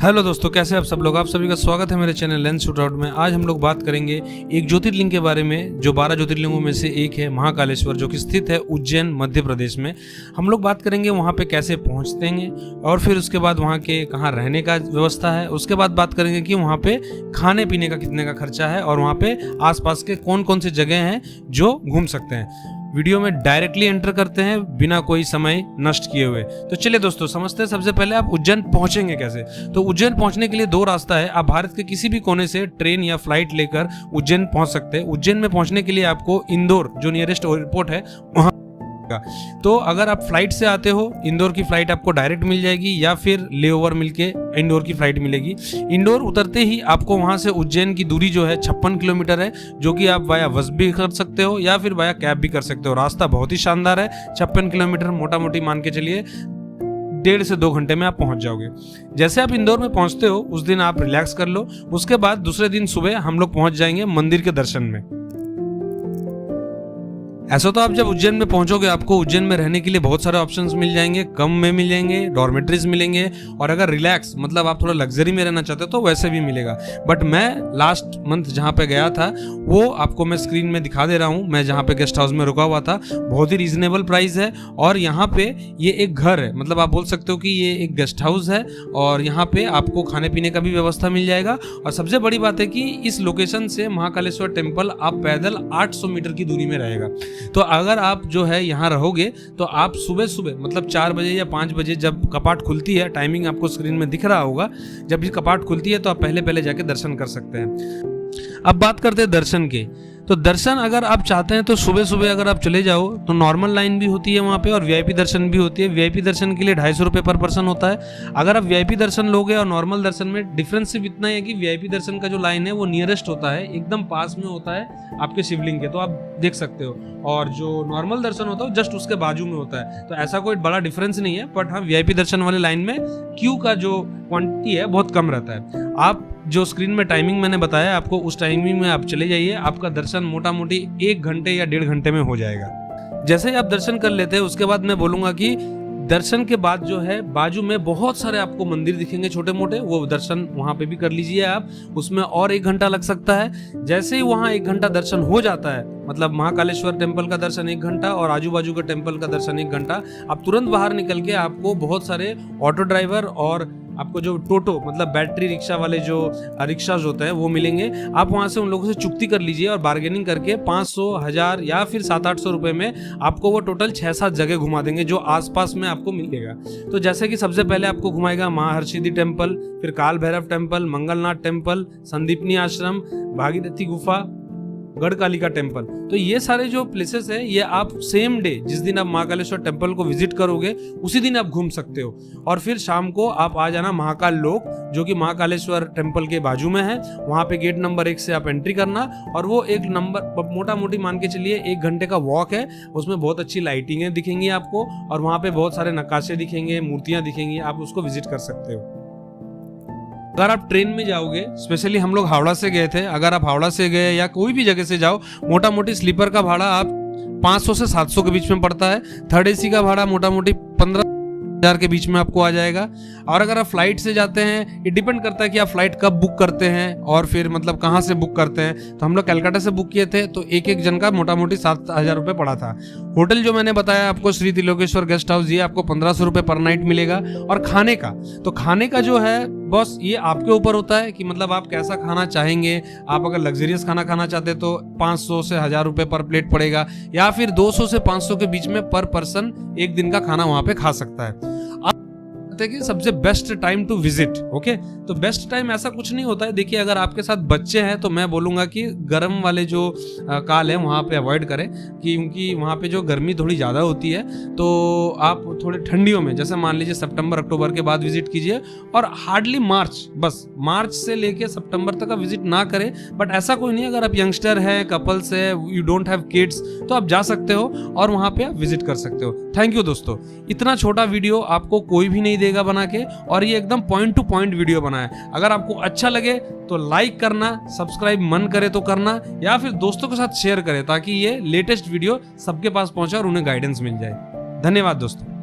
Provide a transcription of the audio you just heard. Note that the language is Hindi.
हेलो दोस्तों, कैसे आप सब लोग। आप सभी का स्वागत है मेरे चैनल लेंस शूट आउट में। आज हम लोग बात करेंगे एक ज्योतिर्लिंग के बारे में जो 12 ज्योतिर्लिंगों में से एक है, महाकालेश्वर, जो कि स्थित है उज्जैन मध्य प्रदेश में। हम लोग बात करेंगे वहाँ पे कैसे पहुँचते हैं और फिर उसके बाद वहाँ के कहाँ रहने का व्यवस्था है। उसके बाद बात करेंगे कि वहाँ पे खाने पीने का कितने का खर्चा है और वहाँ पे आसपास के कौन कौन से जगह हैं जो घूम सकते हैं। वीडियो में डायरेक्टली एंटर करते हैं बिना कोई समय नष्ट किए हुए। तो चलिए दोस्तों, समझते हैं सबसे पहले आप उज्जैन पहुंचेंगे कैसे। तो उज्जैन पहुंचने के लिए दो रास्ता है। आप भारत के किसी भी कोने से ट्रेन या फ्लाइट लेकर उज्जैन पहुंच सकते हैं। उज्जैन में पहुंचने के लिए आपको इंदौर, जो नियरेस्ट एयरपोर्ट है, वहां। तो अगर आप फ्लाइट से आते हो, इंदौर की फ्लाइट आपको डायरेक्ट मिल जाएगी या फिर लेओवर मिलके इंदौर की फ्लाइट मिलेगी। इंदौर उतरते ही आपको वहां से उज्जैन की दूरी जो है 56 किलोमीटर है, जो कि आप वाया बस भी कर सकते हो या फिर वाया कैब भी कर सकते हो। रास्ता बहुत ही शानदार है। 56 किलोमीटर मोटा मोटी मान के चलिए 1.5 से 2 घंटे में आप पहुंच जाओगे। जैसे आप इंदौर में पहुंचते हो उस दिन आप रिलैक्स कर लो। उसके बाद दूसरे दिन सुबह हम लोग पहुंच जाएंगे मंदिर के दर्शन में। ऐसा तो आप जब उज्जैन में पहुंचोगे आपको उज्जैन में रहने के लिए बहुत सारे ऑप्शंस मिल जाएंगे, कम में मिल जाएंगे, डॉर्मेट्रीज मिलेंगे, और अगर रिलैक्स मतलब आप थोड़ा लग्जरी में रहना चाहते हो तो वैसे भी मिलेगा। बट मैं लास्ट मंथ जहां पे गया था वो आपको मैं स्क्रीन में दिखा दे रहा हूं। मैं जहां पे गेस्ट हाउस में रुका हुआ था, बहुत ही रीजनेबल प्राइस है और यहाँ पे ये एक घर है, मतलब आप बोल सकते हो कि ये एक गेस्ट हाउस है और यहाँ पे आपको खाने पीने का भी व्यवस्था मिल जाएगा। और सबसे बड़ी बात है कि इस लोकेशन से महाकालेश्वर टेम्पल आप पैदल 800 मीटर की दूरी में रहेगा। तो अगर आप जो है यहाँ रहोगे तो आप सुबह सुबह मतलब 4 बजे या 5 बजे जब कपाट खुलती है, टाइमिंग आपको स्क्रीन में दिख रहा होगा, जब ये कपाट खुलती है तो आप पहले जाके दर्शन कर सकते हैं। अब बात करते हैं दर्शन के। तो दर्शन अगर आप चाहते हैं तो सुबह सुबह अगर आप चले जाओ तो नॉर्मल लाइन भी होती है वहाँ पे और वीआईपी दर्शन भी होती है। वीआईपी दर्शन के लिए 250 रुपये पर पर्सन होता है। अगर आप वीआईपी दर्शन लोगे और नॉर्मल दर्शन में डिफरेंस सिर्फ इतना है कि वीआईपी दर्शन का जो लाइन है वो नियरेस्ट होता है, एकदम पास में होता है आपके शिवलिंग के, तो आप देख सकते हो। और जो नॉर्मल दर्शन होता है वो जस्ट उसके बाजू में होता है। तो ऐसा कोई बड़ा डिफरेंस नहीं है। बट हाँ, वीआईपी दर्शन वाले लाइन में क्यू का जो क्वांटिटी है बहुत कम रहता है। आप जो स्क्रीन में टाइमिंग मैंने बताया आपको, उस टाइमिंग में आप चले जाइए, आपका दर्शन मोटा मोटी 1 घंटे या 1.5 घंटे में हो जाएगा। जैसे ही आप दर्शन कर लेते हैं उसके बाद मैं बोलूंगा कि दर्शन के बाद जो है बाजू में बहुत सारे आपको मंदिर दिखेंगे छोटे मोटे, वो दर्शन वहां पे भी कर लीजिए आप। उसमें और 1 घंटा लग सकता है। जैसे ही वहां 1 घंटा दर्शन हो जाता है, मतलब महाकालेश्वर टेम्पल का दर्शन 1 घंटा और आजू बाजू के टेम्पल का दर्शन 1 घंटा, आप तुरंत बाहर निकल के आपको बहुत सारे ऑटो ड्राइवर और आपको जो टोटो मतलब बैटरी रिक्शा वाले जो रिक्शाज होते हैं वो मिलेंगे। आप वहां से उन लोगों से चुक्ति कर लीजिए और बार्गेनिंग करके 500, 1000 या फिर 700-800 रुपए में आपको वो टोटल 6-7 जगह घुमा देंगे जो आसपास में आपको मिलेगा। तो जैसे कि सबसे पहले आपको घुमाएगा महाहर्षिदी टेम्पल, फिर काल भैरव टेम्पल, मंगलनाथ टेम्पल, संदीपनी आश्रम, भागीरथी गुफा, गढ़कालिका टेम्पल। तो ये सारे जो प्लेसेस है ये आप सेम डे जिस दिन आप महाकालेश्वर टेम्पल को विजिट करोगे उसी दिन आप घूम सकते हो। और फिर शाम को आप आ जाना महाकाल लोक, जो कि महाकालेश्वर टेम्पल के बाजू में है। वहाँ पे गेट नंबर 1 से आप एंट्री करना और वो एक नंबर मोटा मोटी मान के चलिए 1 घंटे का वॉक है। उसमें बहुत अच्छी लाइटिंगें दिखेंगी आपको और वहाँ पे बहुत सारे नक्काशे दिखेंगे, मूर्तियाँ दिखेंगी, आप उसको विजिट कर सकते हो। अगर आप ट्रेन में जाओगे, स्पेशली हम लोग हावड़ा से गए थे, अगर आप हावड़ा से गए या कोई भी जगह से जाओ, मोटा मोटी स्लीपर का भाड़ा आप 500 से 700 के बीच में पड़ता है। थर्ड एसी का भाड़ा मोटा मोटी 15,000 के बीच में आपको आ जाएगा। और अगर आप फ्लाइट से जाते हैं, ये डिपेंड करता है कि आप फ्लाइट कब बुक करते हैं और फिर मतलब कहाँ से बुक करते हैं। तो हम लोग कलकत्ता से बुक किए थे तो एक जन का मोटा मोटी 7,000 रुपये पड़ा था। होटल जो मैंने बताया आपको, श्री त्रिलोकेश्वर गेस्ट हाउस, ये आपको 1500 रुपये पर नाइट मिलेगा। और खाने का, तो खाने का जो है बॉस ये आपके ऊपर होता है कि मतलब आप कैसा खाना चाहेंगे। आप अगर लग्जरियस खाना खाना चाहते तो 500 से 1000 रुपये पर प्लेट पड़ेगा, या फिर 200 से 500 के बीच में पर पर्सन एक दिन का खाना वहां पे खा सकता है। कि सबसे best time to visit, okay. तो बेस्ट टाइम ऐसा कुछ नहीं होता है। देखिए, अगर आपके साथ बच्चे हैं तो मैं बोलूंगा कि गर्म वाले जो काल है वहाँ पे अवॉइड करें, क्योंकि वहाँ पे जो गर्मी थोड़ी ज़्यादा होती है। तो आप थोड़े ठंडियों में, जैसे मान लीजिए सितंबर अक्टूबर के बाद विजिट कीजिए और हार्डली मार्च, बस मार्च से लेके सितंबर तक का विजिट ना करें। बट ऐसा कोई नहीं, अगर आप यंगस्टर है, कपल्स है, यू डोंट हैव किड्स, तो आप जा सकते हो और वहाँ पे आप विजिट कर सकते हो। थैंक यू दोस्तों। इतना छोटा वीडियो आपको कोई भी नहीं देगा बना के, और ये एकदम पॉइंट टू पॉइंट वीडियो बना है। अगर आपको अच्छा लगे तो लाइक करना, सब्सक्राइब मन करे तो करना, या फिर दोस्तों के साथ शेयर करें ताकि ये लेटेस्ट वीडियो सबके पास पहुंचे और उन्हें गाइडेंस मिल जाए। धन्यवाद दोस्तों।